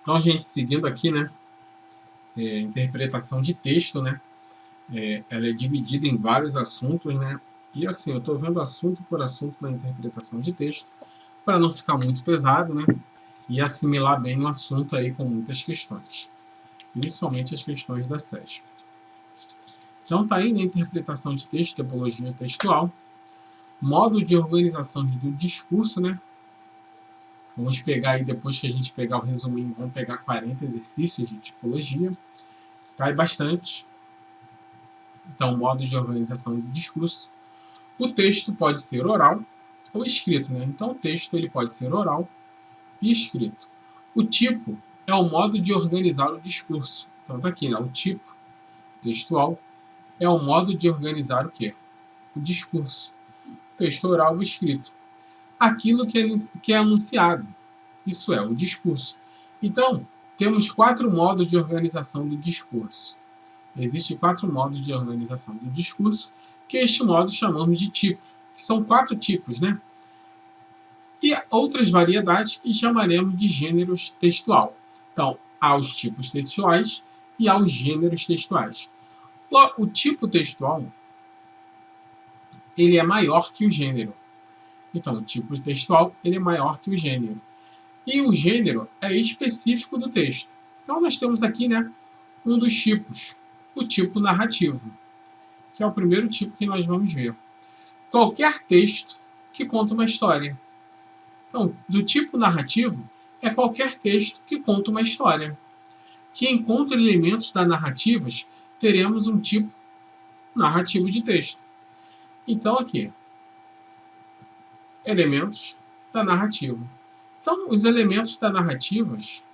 Então, gente, seguindo aqui, né, interpretação de texto, né, ela é dividida em vários assuntos, né, e assim, eu estou vendo assunto por assunto na interpretação de texto, para não ficar muito pesado, né, e assimilar bem o assunto aí com muitas questões, principalmente as questões da SESP. Então, tá aí na interpretação de texto, topologia textual, modo de organização do discurso, né. Vamos pegar aí, depois que a gente pegar o resuminho, vamos pegar 40 exercícios de tipologia. Cai bastante. Então, modo de organização do discurso. O texto pode ser oral ou escrito, né? Então, o texto ele pode ser oral e escrito. O tipo é o modo de organizar o discurso. Então, tá aqui, né? O tipo textual é o modo de organizar o quê? O discurso. Texto oral ou escrito. Aquilo que é anunciado. Isso é, o discurso. Então, temos 4 modos de organização do discurso. Existem 4 modos de organização do discurso, que este modo chamamos de tipos, que são 4 tipos, né? E outras variedades que chamaremos de gêneros textual. Então, há os tipos textuais e há os gêneros textuais. O tipo textual, ele é maior que o gênero. Então, o tipo textual, ele é maior que o gênero. E o gênero é específico do texto. Então, nós temos aqui, né, um dos tipos, o tipo narrativo, que é o primeiro tipo que nós vamos ver. Qualquer texto que conta uma história. Então, do tipo narrativo é qualquer texto que conta uma história. Que encontra elementos da narrativas, teremos um tipo narrativo de texto. Então, aqui, elementos da narrativa. Então, os elementos da narrativas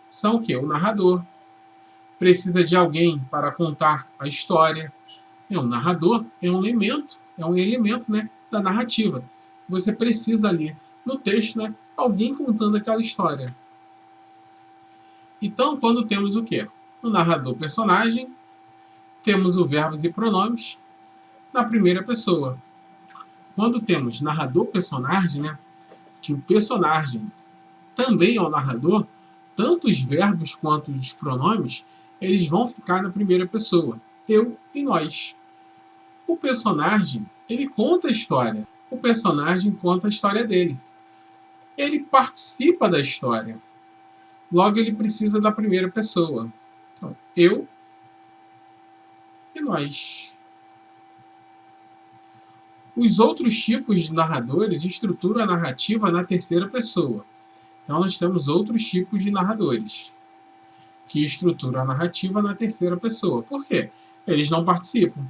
são o quê? O narrador. Precisa de alguém para contar a história. O narrador é um elemento, né, da narrativa. Você precisa ali no texto, né, alguém contando aquela história. Então, quando temos o quê? O narrador personagem, temos o verbos e pronomes na primeira pessoa. Quando temos narrador personagem, né, que o personagem também é o narrador, tanto os verbos quanto os pronomes, eles vão ficar na primeira pessoa. Eu e nós. O personagem, ele conta a história. O personagem conta a história dele. Ele participa da história. Logo, ele precisa da primeira pessoa. Então, eu e nós. Os outros tipos de narradores estruturam a narrativa na terceira pessoa. Então, nós temos outros tipos de narradores que estruturam a narrativa na terceira pessoa. Por quê? Eles não participam.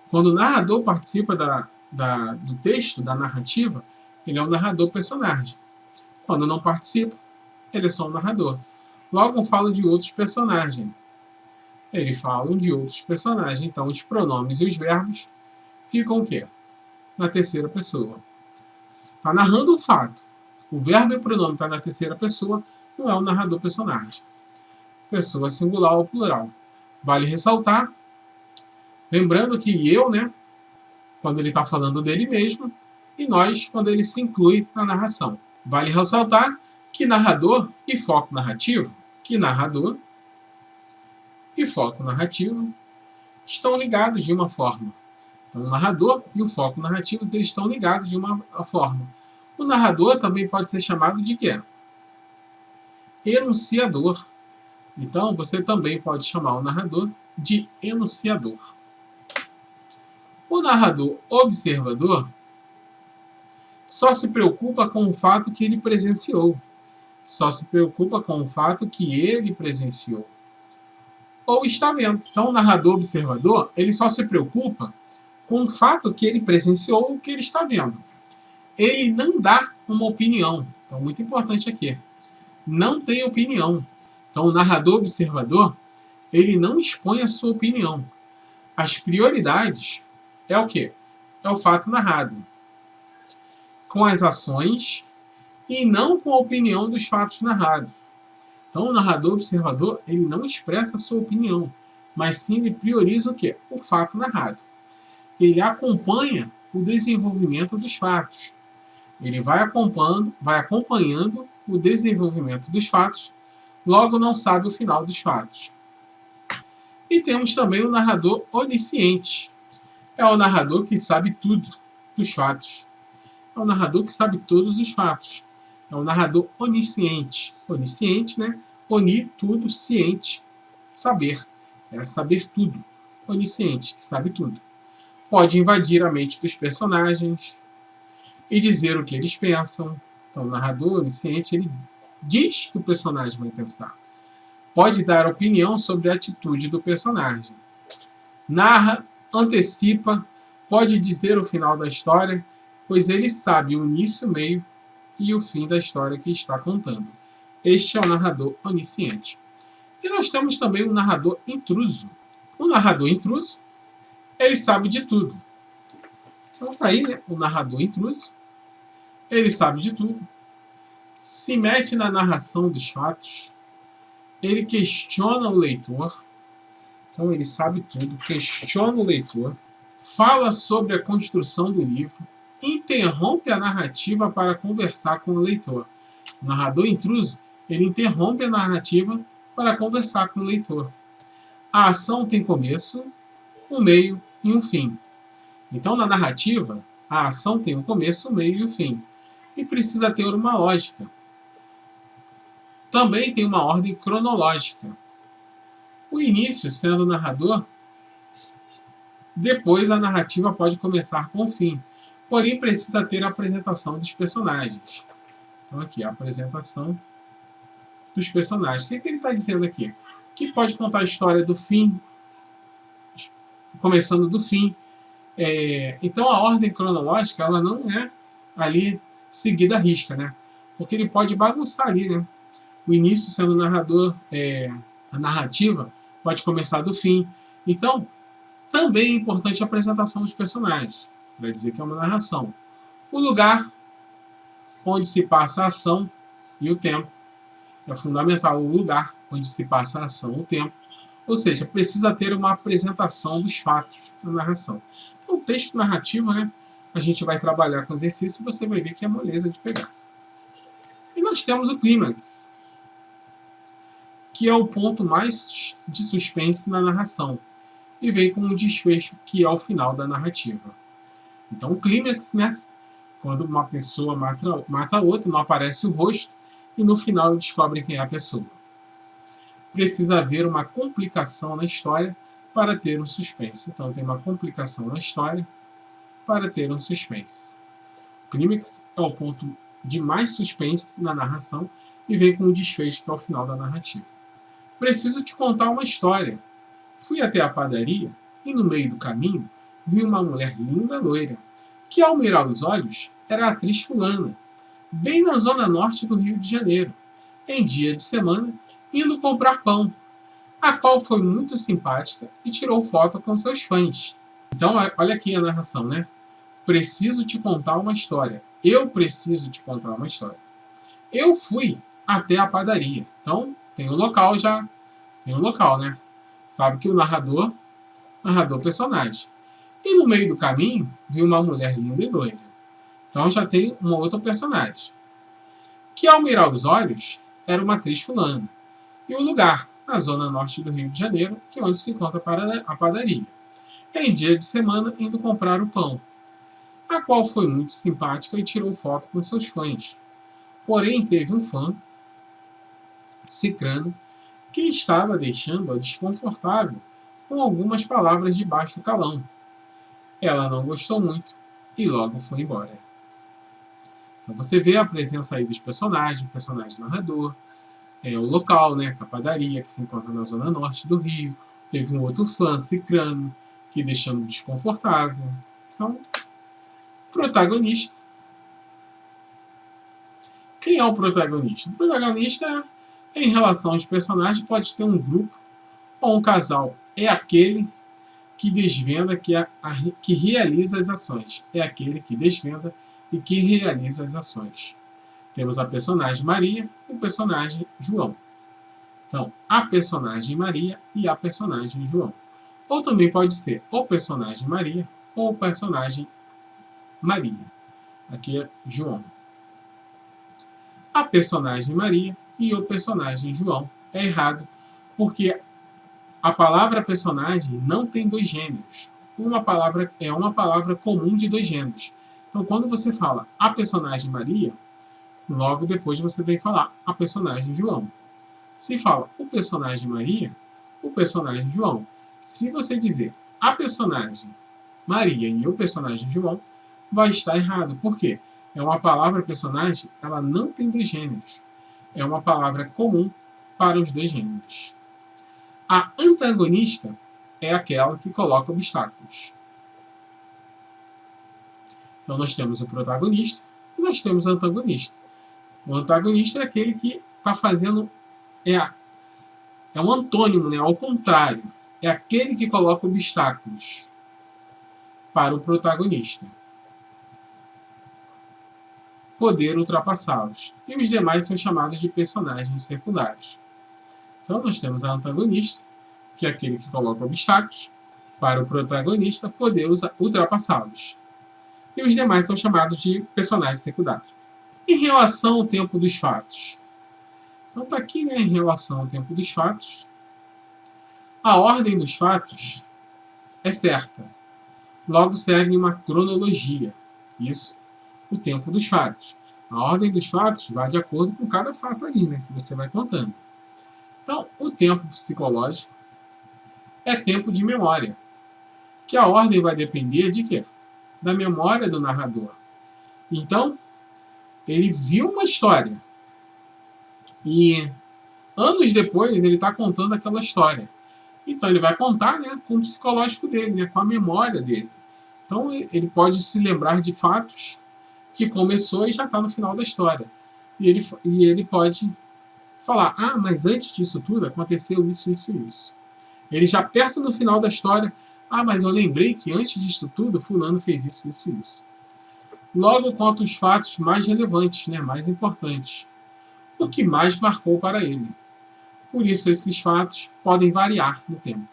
Quando o narrador participa do texto, da narrativa, ele é um narrador personagem. Quando não participa, ele é só um narrador. Logo, fala de outros personagens. Eles falam de outros personagens. Então, os pronomes e os verbos ficam o quê? Na terceira pessoa. Está narrando um fato. O verbo e o pronome está na terceira pessoa, não é um narrador personagem. Pessoa singular ou plural. Vale ressaltar, lembrando que eu, né, quando ele está falando dele mesmo, e nós, quando ele se inclui na narração. Vale ressaltar que narrador e foco narrativo, estão ligados de uma forma. Então, o narrador e o foco narrativo eles estão ligados de uma forma. O narrador também pode ser chamado de quê? Enunciador. Então, você também pode chamar o narrador de enunciador. O narrador observador só se preocupa com o fato que ele presenciou. Ou está vendo. Então, o narrador observador, ele só se preocupa com o fato que ele presenciou ou que ele está vendo. Ele não dá uma opinião. Então, muito importante aqui. Não tem opinião. Então, o narrador observador, ele não expõe a sua opinião. As prioridades é o quê? É o fato narrado. Com as ações e não com a opinião dos fatos narrados. Então, o narrador observador, ele não expressa a sua opinião, mas sim ele prioriza o quê? O fato narrado. Ele acompanha o desenvolvimento dos fatos. Ele vai acompanhando o desenvolvimento dos fatos logo não sabe o final dos fatos. E temos também o narrador onisciente. É o narrador que sabe tudo dos fatos. É o narrador que sabe todos os fatos. É o narrador onisciente. Onisciente, né? Oni, tudo, ciente, saber. É saber tudo. Onisciente, que sabe tudo. Pode invadir a mente dos personagens e dizer o que eles pensam. Então, o narrador onisciente, ele diz o que o personagem vai pensar. Pode dar opinião sobre a atitude do personagem. Narra, antecipa, pode dizer o final da história, pois ele sabe o início, o meio e o fim da história que está contando. Este é o narrador onisciente. E nós temos também o narrador intruso. O narrador intruso, ele sabe de tudo. Então tá aí, né? O narrador intruso, ele sabe de tudo. Se mete na narração dos fatos. Ele questiona o leitor. Então ele sabe tudo, questiona o leitor. Fala sobre a construção do livro. Interrompe a narrativa para conversar com o leitor. O narrador intruso, ele interrompe a narrativa para conversar com o leitor. A ação tem começo, um meio e um fim. Então, na narrativa, a ação tem um começo, um meio e um fim. E precisa ter uma lógica. Também tem uma ordem cronológica. O início sendo o narrador, depois a narrativa pode começar com o fim. Porém, precisa ter a apresentação dos personagens. Então, aqui, a apresentação dos personagens. O que ele está dizendo aqui? Que pode contar a história do fim, começando do fim. Então, a ordem cronológica, ela não é ali seguida à risca, né? Porque ele pode bagunçar ali, né? O início sendo o narrador, a narrativa pode começar do fim. Então, também é importante a apresentação dos personagens, para dizer que é uma narração. O lugar onde se passa a ação e o tempo. É fundamental o lugar onde se passa a ação, o tempo. Ou seja, precisa ter uma apresentação dos fatos na narração. Então, o texto narrativo, né, a gente vai trabalhar com exercício e você vai ver que é moleza de pegar. E nós temos o clímax, que é o ponto mais de suspense na narração, e vem com um desfecho que é o final da narrativa. Então, o clímax, né, quando uma pessoa mata a outra, não aparece o rosto, e no final descobrem quem é a pessoa. Precisa haver uma complicação na história para ter um suspense. Então, tem uma complicação na história para ter um suspense. O clímax é o ponto de mais suspense na narração e vem com o desfecho que é o final da narrativa. Preciso te contar uma história. Fui até a padaria e no meio do caminho vi uma mulher linda loira, que ao mirar os olhos era a atriz fulana, bem na zona norte do Rio de Janeiro, em dia de semana, indo comprar pão, a qual foi muito simpática e tirou foto com seus fãs. Então, olha aqui a narração, né? Preciso te contar uma história. Eu preciso te contar uma história. Eu fui até a padaria. Então, tem um local já. Tem um local, né? Sabe que o narrador personagem. E no meio do caminho, vi uma mulher linda e loira. Então já tem um outro personagem. Que ao mirar os olhos, era uma atriz fulana. E o lugar, na zona norte do Rio de Janeiro, que é onde se encontra a padaria. Em dia de semana, indo comprar o pão. A qual foi muito simpática e tirou foto com seus fãs. Porém, teve um fã, Cicrano, que estava deixando-a desconfortável com algumas palavras de baixo calão. Ela não gostou muito e logo foi embora. Então você vê a presença aí dos personagens, o personagem narrador, o local, né, a padaria, que se encontra na zona norte do Rio. Teve um outro fã, Cicrano, que deixando desconfortável. Então, protagonista. Quem é o protagonista? O protagonista, em relação aos personagens, pode ter um grupo ou um casal. É aquele que desvenda, que realiza as ações. É aquele que desvenda e que realiza as ações. Temos a personagem Maria e o personagem João. Então, a personagem Maria e a personagem João. Ou também pode ser o personagem Maria ou o personagem Maria. Aqui é João. A personagem Maria e o personagem João. É errado, porque a palavra personagem não tem dois gêneros. Uma palavra é uma palavra comum de dois gêneros. Então, quando você fala a personagem Maria, logo depois você tem que falar a personagem João. Se fala o personagem Maria, o personagem João. Se você dizer a personagem Maria e o personagem João, vai estar errado. Por quê? É uma palavra personagem, ela não tem dois gêneros. É uma palavra comum para os dois gêneros. A antagonista é aquela que coloca obstáculos. Então nós temos o protagonista e nós temos o antagonista. O antagonista é aquele que está fazendo... É um antônimo, né? Ao contrário. É aquele que coloca obstáculos para o protagonista poder ultrapassá-los. E os demais são chamados de personagens secundários. Então nós temos a antagonista, que é aquele que coloca obstáculos para o protagonista poder ultrapassá-los. E os demais são chamados de personagens secundários. Em relação ao tempo dos fatos. Então está aqui, né, em relação ao tempo dos fatos. A ordem dos fatos é certa. Logo segue uma cronologia. Isso, o tempo dos fatos. A ordem dos fatos vai de acordo com cada fato ali, né, que você vai contando. Então, o tempo psicológico é tempo de memória. Que a ordem vai depender de quê? Da memória do narrador. Então, ele viu uma história. E anos depois ele está contando aquela história. Então ele vai contar, né, com o psicológico dele, né, com a memória dele. Então ele pode se lembrar de fatos que começou e já está no final da história. E ele pode falar, ah, mas antes disso tudo aconteceu isso, isso e isso. Ele já perto no final da história, ah, mas eu lembrei que antes disso tudo fulano fez isso, isso e isso. Logo conta os fatos mais relevantes, né, mais importantes. O que mais marcou para ele. Por isso, esses fatos podem variar no tempo.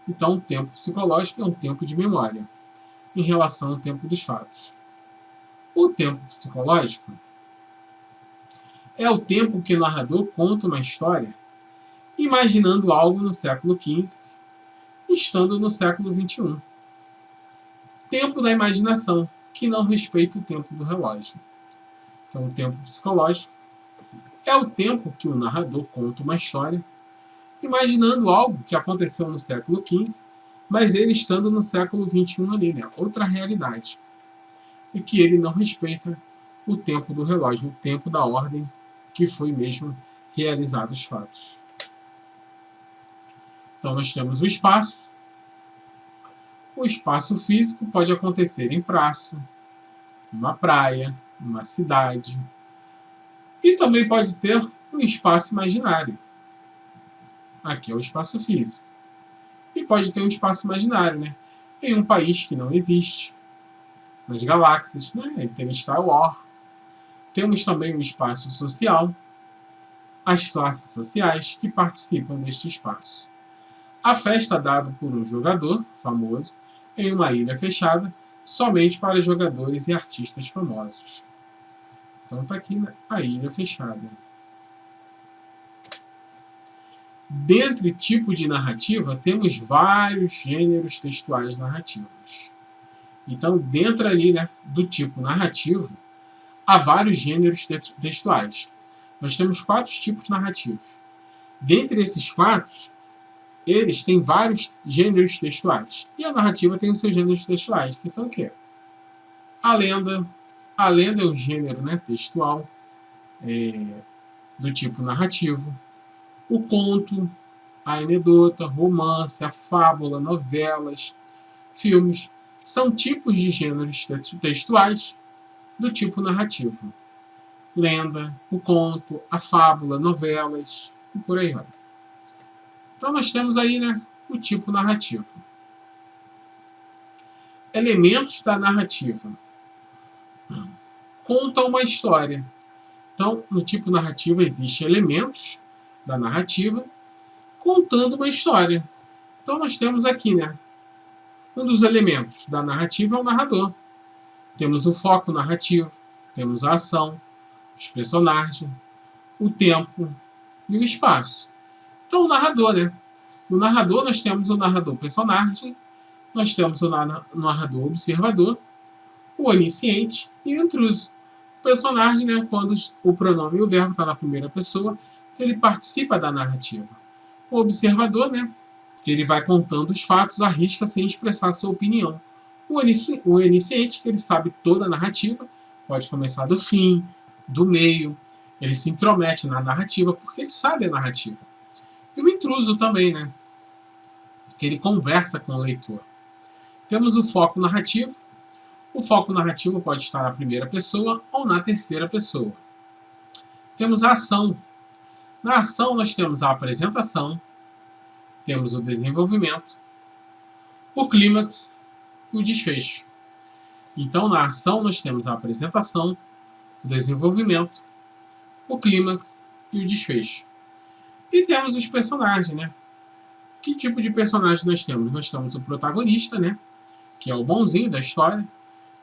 Então, o tempo psicológico é um tempo de memória, em relação ao tempo dos fatos. O tempo psicológico é o tempo que o narrador conta uma história, imaginando algo no século XV, estando no século XXI. Tempo da imaginação, que não respeita o tempo do relógio. Então, o tempo psicológico é o tempo que o narrador conta uma história, imaginando algo que aconteceu no século XV, mas ele estando no século XXI ali, né? Outra realidade. E que ele não respeita o tempo do relógio, o tempo da ordem que foi mesmo realizado os fatos. Então nós temos o espaço. O espaço físico pode acontecer em praça, numa praia, numa cidade. E também pode ter um espaço imaginário. Aqui é o espaço físico. E pode ter um espaço imaginário, né? Em um país que não existe. Nas galáxias, né? Tem Star Wars. Temos também o espaço social. As classes sociais que participam deste espaço. A festa dada por um jogador famoso em uma ilha fechada somente para jogadores e artistas famosos. Então está aqui a ilha fechada. Dentre tipo de narrativa, temos vários gêneros textuais narrativos. Então, dentro ali, né, do tipo narrativo, há vários gêneros textuais. Nós temos 4 tipos narrativos. Dentre esses 4, eles têm vários gêneros textuais. E a narrativa tem os seus gêneros textuais, que são o quê? A lenda. A lenda é um gênero, né, textual do tipo narrativo. O conto, a anedota, romance, a fábula, novelas, filmes, são tipos de gêneros textuais do tipo narrativo. Lenda, o conto, a fábula, novelas e por aí vai. Então nós temos aí, né, o tipo narrativo. Elementos da narrativa. Conta uma história. Então, no tipo narrativo existem elementos da narrativa contando uma história. Então nós temos aqui, né, um dos elementos da narrativa é o narrador. Temos o foco narrativo, temos a ação, os personagens, o tempo e o espaço. Então, o narrador, né? No narrador, nós temos o narrador personagem, nós temos o narrador observador, o onisciente e o intruso. O personagem, né, quando o pronome e o verbo estão na primeira pessoa, ele participa da narrativa. O observador, né, que ele vai contando os fatos à risca sem expressar sua opinião. O onisciente, que ele sabe toda a narrativa, pode começar do fim, do meio, ele se intromete na narrativa porque ele sabe a narrativa. E o intruso também, né, que ele conversa com o leitor. Temos o foco narrativo. O foco narrativo pode estar na primeira pessoa ou na terceira pessoa. Temos a ação. Na ação nós temos a apresentação, temos o desenvolvimento, o clímax e o desfecho. Então, na ação nós temos a apresentação, o desenvolvimento, o clímax e o desfecho. E temos os personagens, né? Que tipo de personagem nós temos? Nós temos o protagonista, né? Que é o bonzinho da história.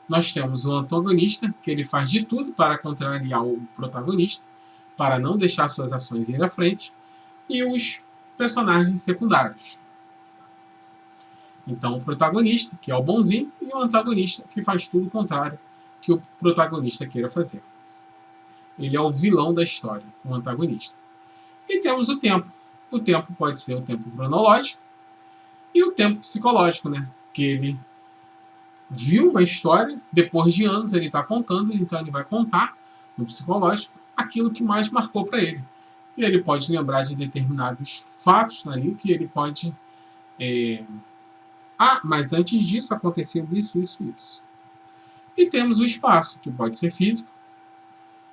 Nós temos o antagonista, que ele faz de tudo para contrariar o protagonista, para não deixar suas ações ir à frente, e os personagens secundários. Então, o protagonista, que é o bonzinho, e o antagonista, que faz tudo o contrário que o protagonista queira fazer. Ele é o vilão da história, o antagonista. E temos o tempo. O tempo pode ser o tempo cronológico e o tempo psicológico, né? Que ele viu uma história, depois de anos ele está contando, então ele vai contar no psicológico aquilo que mais marcou para ele. E ele pode lembrar de determinados fatos ali que ele pode... mas antes disso aconteceu isso, isso, isso. E temos o espaço, que pode ser físico,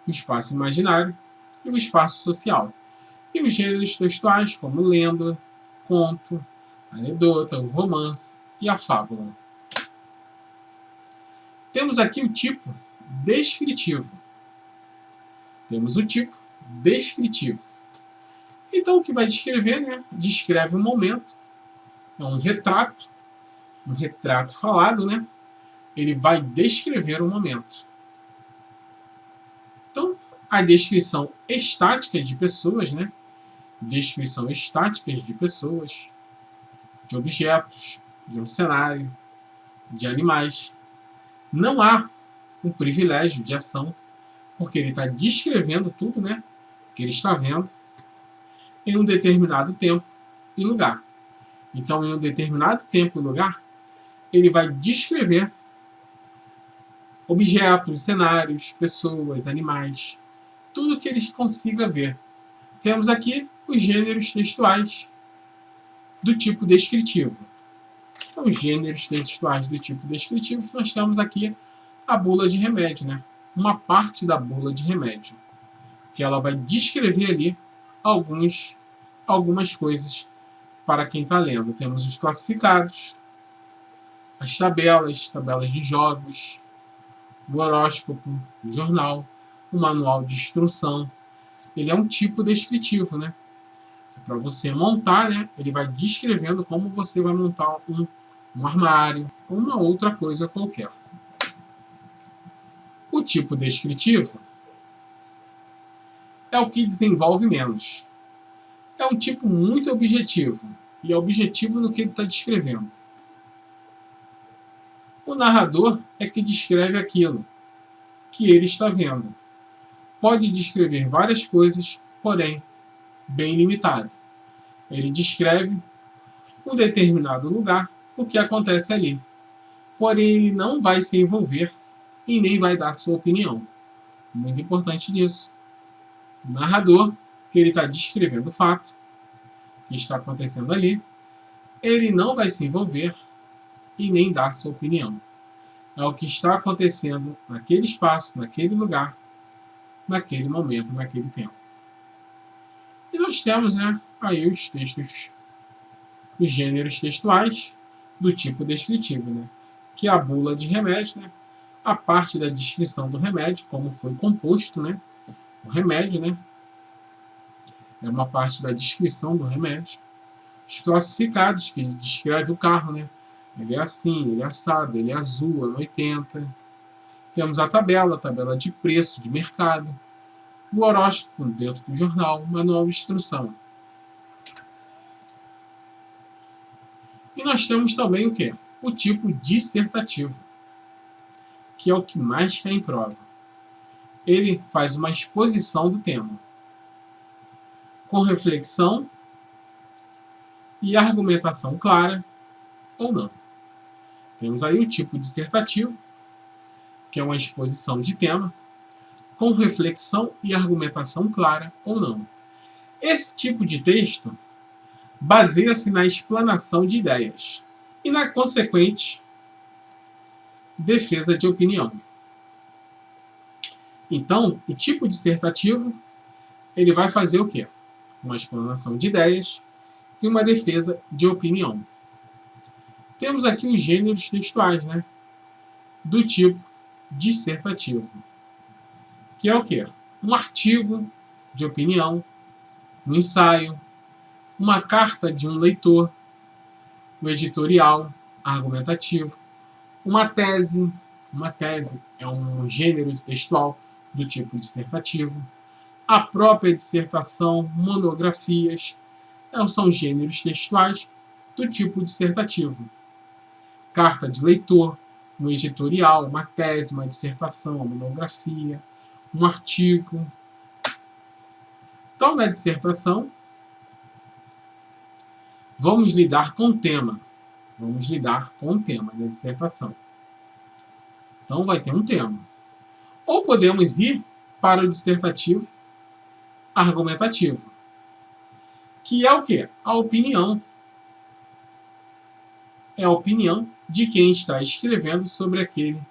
o espaço imaginário e o espaço social. E os gêneros textuais, como lenda, conto, anedota, o romance e a fábula. Temos aqui o tipo descritivo. Temos o tipo descritivo. Então, o que vai descrever, né? Descreve um momento. É um retrato falado, né? Ele vai descrever um momento. Então, a descrição estática de pessoas, né? Descrição estáticas de pessoas, de objetos, de um cenário, de animais. Não há um privilégio de ação, porque ele está descrevendo tudo, né, que ele está vendo, em um determinado tempo e lugar. Então, em um determinado tempo e lugar, ele vai descrever objetos, cenários, pessoas, animais, tudo que ele consiga ver. Temos aqui os gêneros textuais do tipo descritivo. Então, os gêneros textuais do tipo descritivo, nós temos aqui a bula de remédio, né? Uma parte da bula de remédio, que ela vai descrever ali algumas coisas para quem está lendo. Temos os classificados, as tabelas de jogos, o horóscopo, o jornal, o manual de instrução. Ele é um tipo descritivo, né? Para você montar, né? Ele vai descrevendo como você vai montar um armário ou uma outra coisa qualquer. O tipo descritivo é o que desenvolve menos. É um tipo muito objetivo, e é objetivo no que ele está descrevendo. O narrador é que descreve aquilo que ele está vendo. Pode descrever várias coisas, porém, bem limitado. Ele descreve um determinado lugar, o que acontece ali. Porém, ele não vai se envolver e nem vai dar sua opinião. Muito importante disso. O narrador, que ele está descrevendo o fato que está acontecendo ali, ele não vai se envolver e nem dar sua opinião. É o que está acontecendo naquele espaço, naquele lugar, naquele momento, naquele tempo. E nós temos, né, aí os textos, os gêneros textuais do tipo descritivo, né, que é a bula de remédio, né, a parte da descrição do remédio, como foi composto, né, o remédio, né, é uma parte da descrição do remédio. Os classificados, que descreve o carro, né, ele é assim, ele é assado, ele é azul, ano 80. Temos a tabela de preço de mercado, o horóscopo dentro do jornal, manual de instrução. E nós temos também o quê? O tipo dissertativo, que é o que mais cai em prova. Ele faz uma exposição do tema, com reflexão e argumentação clara ou não. Temos aí o tipo dissertativo, que é uma exposição de tema, com reflexão e argumentação clara ou não. Esse tipo de texto baseia-se na explanação de ideias e na consequente defesa de opinião. Então, o tipo dissertativo, ele vai fazer o quê? Uma explanação de ideias e uma defesa de opinião. Temos aqui os gêneros textuais, né? Do tipo dissertativo, que é o quê? Um artigo de opinião, um ensaio, uma carta de um leitor, um editorial argumentativo, uma tese é um gênero textual do tipo dissertativo, a própria dissertação, monografias, são gêneros textuais do tipo dissertativo. Carta de leitor, um editorial, uma tese, uma dissertação, uma monografia, um artigo. Então, na dissertação, vamos lidar com o tema. Vamos lidar com o tema da dissertação. Então, vai ter um tema. Ou podemos ir para o dissertativo argumentativo, que é o quê? A opinião. É a opinião de quem está escrevendo sobre aquele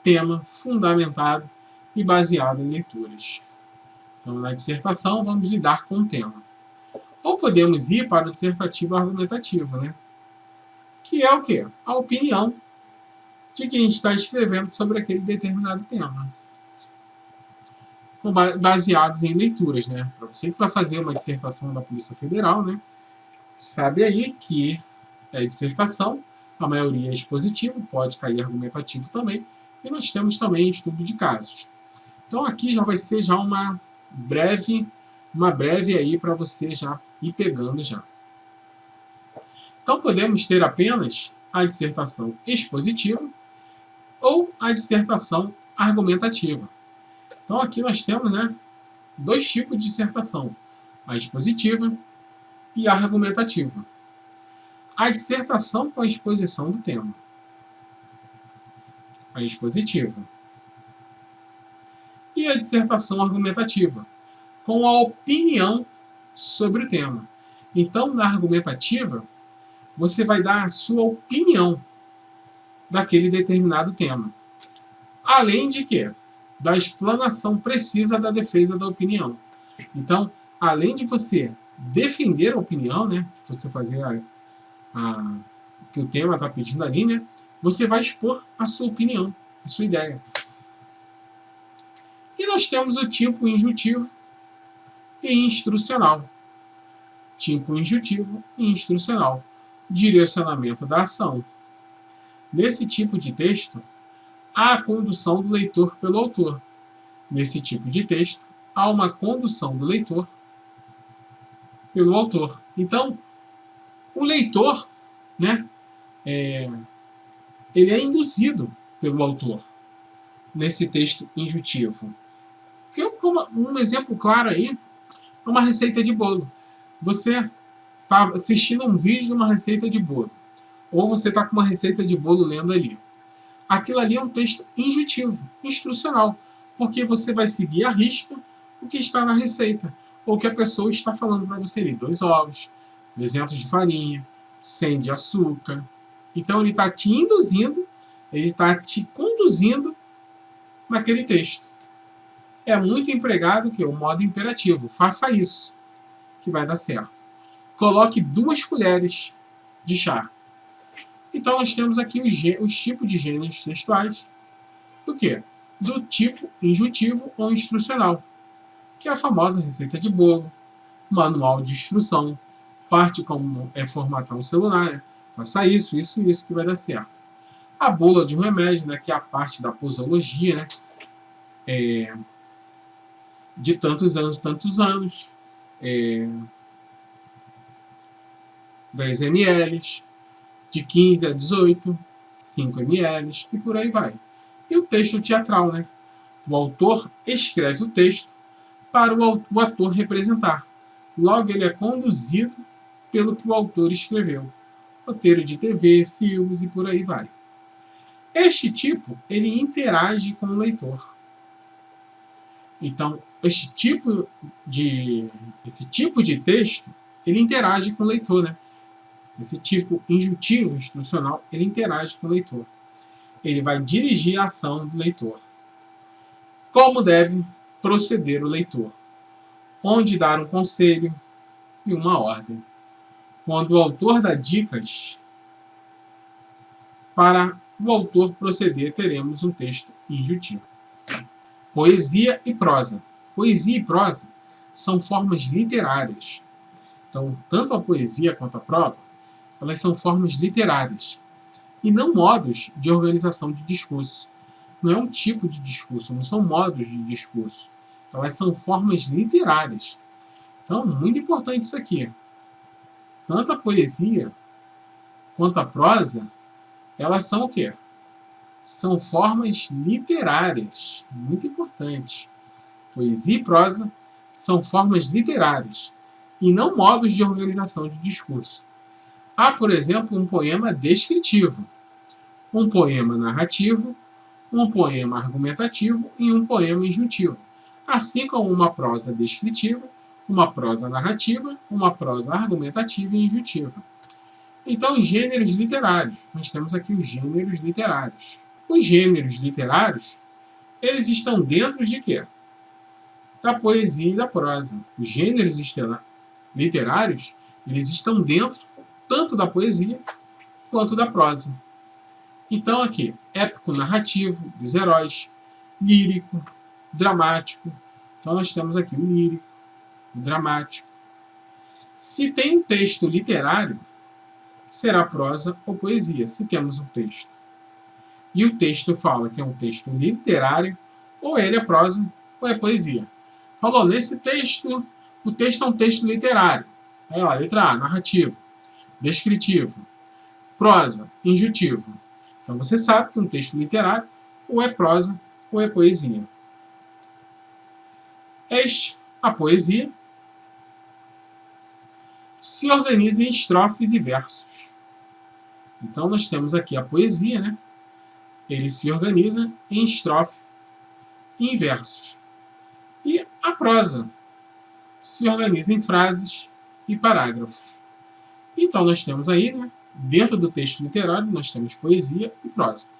tema fundamentado e baseado em leituras. Então, na dissertação, vamos lidar com o tema. Ou podemos ir para o dissertativo argumentativo, né? Que é o quê? A opinião de quem está escrevendo sobre aquele determinado tema, baseados em leituras, né? Para você que vai fazer uma dissertação da Polícia Federal, né? Sabe aí que é dissertação, a maioria é expositivo, pode cair argumentativo também, e nós temos também estudo de casos. Então aqui já vai ser já uma breve aí para você já ir pegando já. Então podemos ter apenas a dissertação expositiva ou a dissertação argumentativa. Então aqui nós temos, né, dois tipos de dissertação, a expositiva e a argumentativa. A dissertação com a exposição do tema, a expositiva. E a dissertação argumentativa, com a opinião sobre o tema. Então, na argumentativa, você vai dar a sua opinião daquele determinado tema. Além de quê? Da explanação precisa da defesa da opinião. Então, além de você defender a opinião, né, você fazer o que o tema está pedindo ali, né, você vai expor a sua opinião, a sua ideia. E nós temos o tipo injutivo e instrucional. Tipo injutivo e instrucional. Direcionamento da ação. Nesse tipo de texto, há a condução do leitor pelo autor. Nesse tipo de texto, há uma condução do leitor pelo autor. Então, o leitor, né, ele é induzido pelo autor nesse texto injutivo. Um exemplo claro aí é uma receita de bolo. Você está assistindo um vídeo de uma receita de bolo, ou você está com uma receita de bolo lendo ali. Aquilo ali é um texto injutivo, instrucional, porque você vai seguir à risca o que está na receita, ou que a pessoa está falando para você ali. 2 ovos, 200 de farinha, 100 de açúcar. Então ele está te induzindo, ele está te conduzindo naquele texto. É muito empregado que o modo imperativo. Faça isso, que vai dar certo. Coloque 2 colheres de chá. Então nós temos aqui os tipos de gêneros textuais do quê? Do tipo injutivo ou instrucional, que é a famosa receita de bolo, manual de instrução, parte como é formatar um celular, faça isso, isso, isso que vai dar certo. A bula de um remédio, né, que é a parte da posologia, né, de tantos anos, 10 ml, de 15 a 18, 5 ml, e por aí vai. E o texto teatral, né? O autor escreve o texto para o ator representar. Logo, ele é conduzido pelo que o autor escreveu. Roteiro de TV, filmes e por aí vai. Este tipo, ele interage com o leitor. Então, esse tipo de texto, ele interage com o leitor, né? Esse tipo injuntivo instrucional, ele interage com o leitor. Ele vai dirigir a ação do leitor. Como deve proceder o leitor? Onde dar um conselho e uma ordem. Quando o autor dá dicas, para o autor proceder, teremos um texto injuntivo. Poesia e prosa. Poesia e prosa são formas literárias. Então, tanto a poesia quanto a prosa, elas são formas literárias e não modos de organização de discurso. Não é um tipo de discurso, não são modos de discurso. Então, elas são formas literárias. Então, muito importante isso aqui. Tanto a poesia quanto a prosa, elas são o quê? São formas literárias. Muito importante. Poesia e prosa são formas literárias e não modos de organização de discurso. Há, por exemplo, um poema descritivo, um poema narrativo, um poema argumentativo e um poema injuntivo, assim como uma prosa descritiva, uma prosa narrativa, uma prosa argumentativa e injuntiva. Então, gêneros literários. Nós temos aqui os gêneros literários. Os gêneros literários, eles estão dentro de quê? Da poesia e da prosa. Os gêneros literários, eles estão dentro tanto da poesia quanto da prosa. Então, aqui, épico narrativo dos heróis, lírico, dramático. Então, nós temos aqui o lírico, o dramático. Se tem um texto literário, será prosa ou poesia, se temos um texto. E o texto fala que é um texto literário, ou ele é prosa ou é poesia. Falou, nesse texto, o texto é um texto literário. Aí, ó, letra A, narrativo, descritivo, prosa, injuntivo. Então você sabe que um texto literário ou é prosa ou é poesia. A poesia, se organiza em estrofes e versos. Então nós temos aqui a poesia, né? Ele se organiza em estrofe e em versos. E a prosa se organiza em frases e parágrafos. Então nós temos aí, né, dentro do texto literário, nós temos poesia e prosa.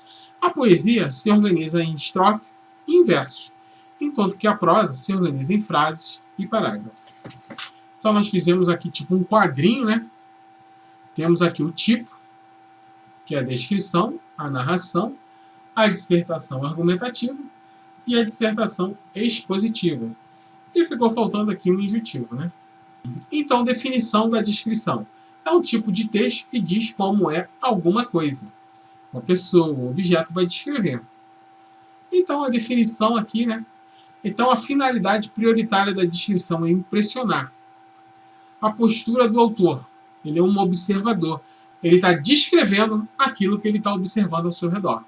A poesia se organiza em estrofe e em versos, enquanto que a prosa se organiza em frases e parágrafos. Então nós fizemos aqui tipo um quadrinho, né? Temos aqui o tipo, que é a descrição, a narração, a dissertação argumentativa e a dissertação expositiva. E ficou faltando aqui um injuntivo, né? Então, definição da descrição. É um tipo de texto que diz como é alguma coisa. Uma pessoa, um objeto vai descrever. Então, a definição aqui, né? Então, a finalidade prioritária da descrição é impressionar. A postura do autor. Ele é um observador. Ele está descrevendo aquilo que ele está observando ao seu redor.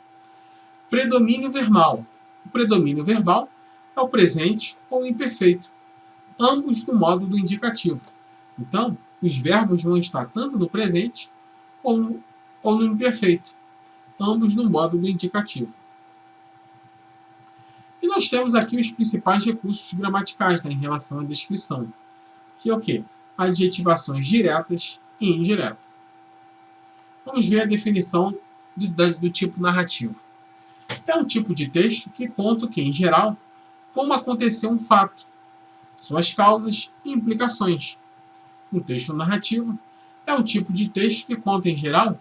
Predomínio verbal. O predomínio verbal é o presente ou o imperfeito, ambos no modo do indicativo. Então, os verbos vão estar tanto no presente ou no imperfeito, ambos no modo do indicativo. E nós temos aqui os principais recursos gramaticais, né, em relação à descrição, que é o quê? Adjetivações diretas e indiretas. Vamos ver a definição do tipo narrativo. É um tipo de texto que conta o que, em geral, como aconteceu um fato, suas causas e implicações. Um texto narrativo é um tipo de texto que conta, em geral,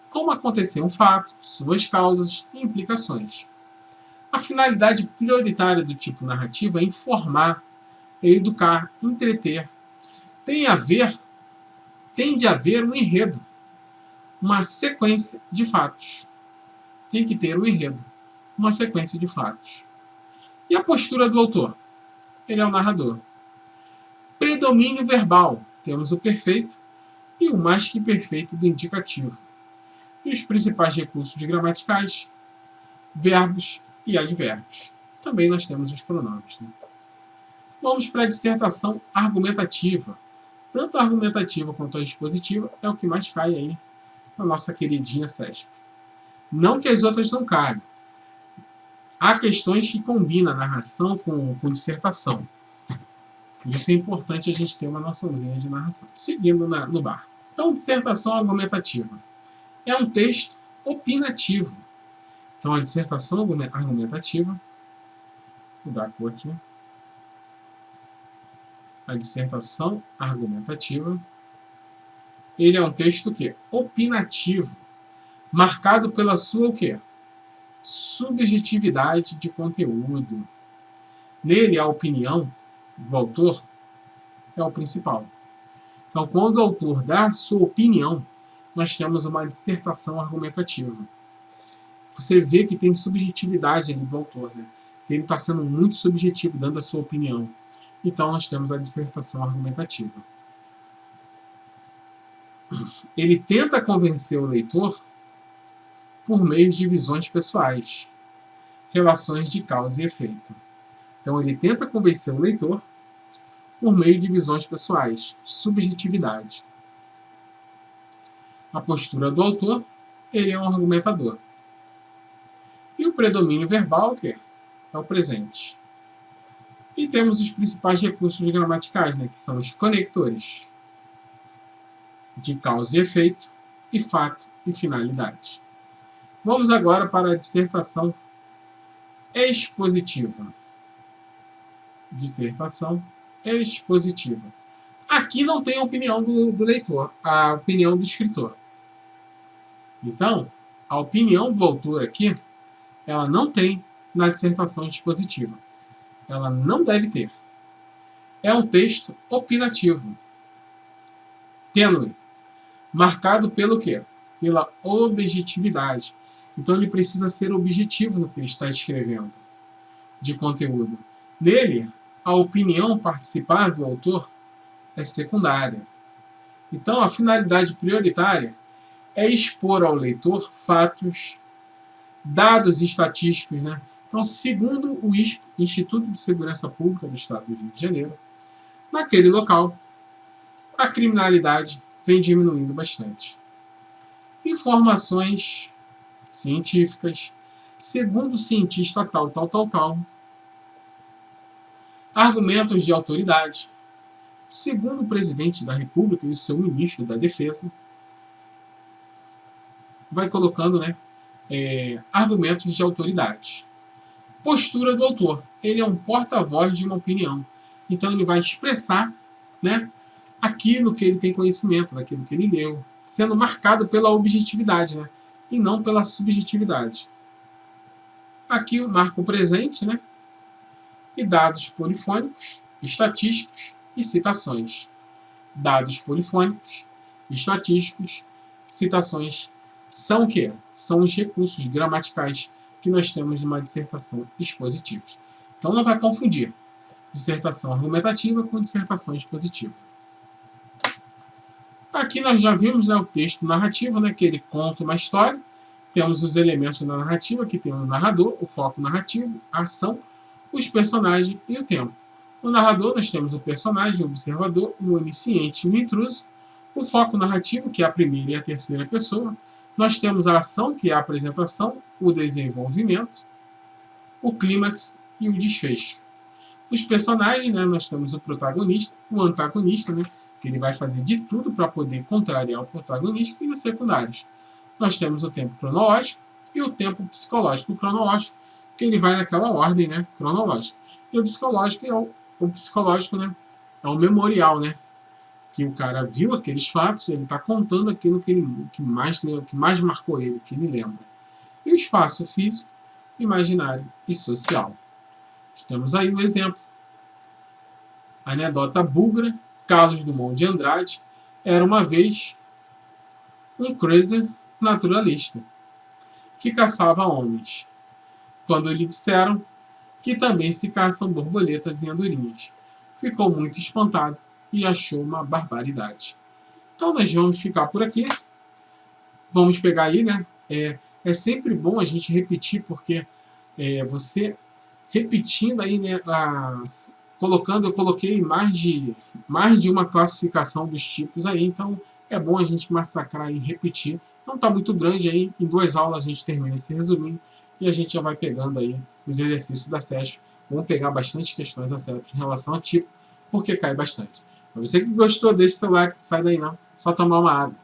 como aconteceu um fato, suas causas e implicações. A finalidade prioritária do tipo narrativo é informar, educar, entreter. Tende a haver um enredo, uma sequência de fatos. Tem que ter um enredo, uma sequência de fatos. E a postura do autor? ele é o narrador. Predomínio verbal, temos o perfeito e o mais que perfeito do indicativo. E os principais recursos gramaticais, verbos e advérbios. Também nós temos os pronomes. Né? Vamos para a dissertação argumentativa. Tanto a argumentativa quanto a expositiva é o que mais cai aí na nossa queridinha CESP. Não que as outras não caiam. Há questões que combinam a narração com dissertação. Isso é importante a gente ter uma noçãozinha de narração. Seguindo no bar. Então, dissertação argumentativa. É um texto opinativo. Então, a dissertação argumentativa, vou dar a cor aqui. A dissertação argumentativa, ele é um texto o quê? Opinativo, marcado pela sua o quê? Subjetividade de conteúdo. Nele, a opinião do autor é o principal. Então, quando o autor dá a sua opinião, nós temos uma dissertação argumentativa. Você vê que tem subjetividade ali do autor, né? Ele está sendo muito subjetivo, dando a sua opinião. Então, nós temos a dissertação argumentativa. Ele tenta convencer o leitor por meio de visões pessoais, relações de causa e efeito. Então, ele tenta convencer o leitor por meio de visões pessoais, subjetividade. A postura do autor, ele é um argumentador. E o predomínio verbal, que é o presente. E temos os principais recursos gramaticais, né, que são os conectores de causa e efeito, e fato e finalidade. Vamos agora para a dissertação expositiva. Dissertação expositiva. Aqui não tem a opinião do leitor, a opinião do escritor. Então, a opinião do autor aqui, ela não tem na dissertação expositiva. Ela não deve ter. É um texto opinativo, tênue, marcado pelo quê? Pela objetividade. Então ele precisa ser objetivo no que ele está escrevendo, de conteúdo. Nele, a opinião participar do autor é secundária. Então a finalidade prioritária é expor ao leitor fatos, dados estatísticos, né? Então, segundo o Instituto de Segurança Pública do Estado do Rio de Janeiro, naquele local, a criminalidade vem diminuindo bastante. Informações científicas, segundo o cientista tal. Argumentos de autoridade, segundo o presidente da República e o seu ministro da Defesa, vai colocando, né, argumentos de autoridade. Postura do autor. Ele é um porta-voz de uma opinião. Então ele vai expressar, né, aquilo que ele tem conhecimento, daquilo que ele leu, sendo marcado pela objetividade, né, e não pela subjetividade. Aqui eu marco o presente, né, e dados polifônicos, estatísticos e citações. Dados polifônicos, estatísticos, citações são o quê? São os recursos gramaticais que nós temos numa dissertação expositiva. Então não vai confundir dissertação argumentativa com dissertação expositiva. Aqui nós já vimos, né, o texto narrativo, né, que ele conta uma história. Temos os elementos da narrativa, que tem o narrador, o foco narrativo, a ação, os personagens e o tempo. No narrador nós temos o personagem, o observador, o onisciente e o intruso. O foco narrativo, que é a primeira e a terceira pessoa. Nós temos a ação, que é a apresentação, o desenvolvimento, o clímax e o desfecho. Os personagens, né, nós temos o protagonista, o antagonista, né, que ele vai fazer de tudo para poder contrariar o protagonista, e os secundários. Nós temos o tempo cronológico e o tempo psicológico. O cronológico, que ele vai naquela ordem, né, cronológica. E o psicológico né, é o memorial, né, que o cara viu aqueles fatos, ele está contando aquilo que mais marcou ele, que ele lembra. E o espaço físico, imaginário e social. Temos aí um exemplo. Anedota búlgara, Carlos Drummond de Andrade era uma vez um cruiser naturalista que caçava homens. Quando lhe disseram que também se caçam borboletas e andorinhas. Ficou muito espantado e achou uma barbaridade. Então nós vamos ficar por aqui. Vamos pegar aí, né? É sempre bom a gente repetir, porque você repetindo aí, né? Eu coloquei mais de uma classificação dos tipos aí, então é bom a gente massacrar e repetir. Não está muito grande aí, em 2 aulas a gente termina esse resuminho e a gente já vai pegando aí os exercícios da SESP. Vamos pegar bastante questões da SESP em relação ao tipo, porque cai bastante. Pra você que gostou, deixe seu like, sai daí não, só tomar uma água.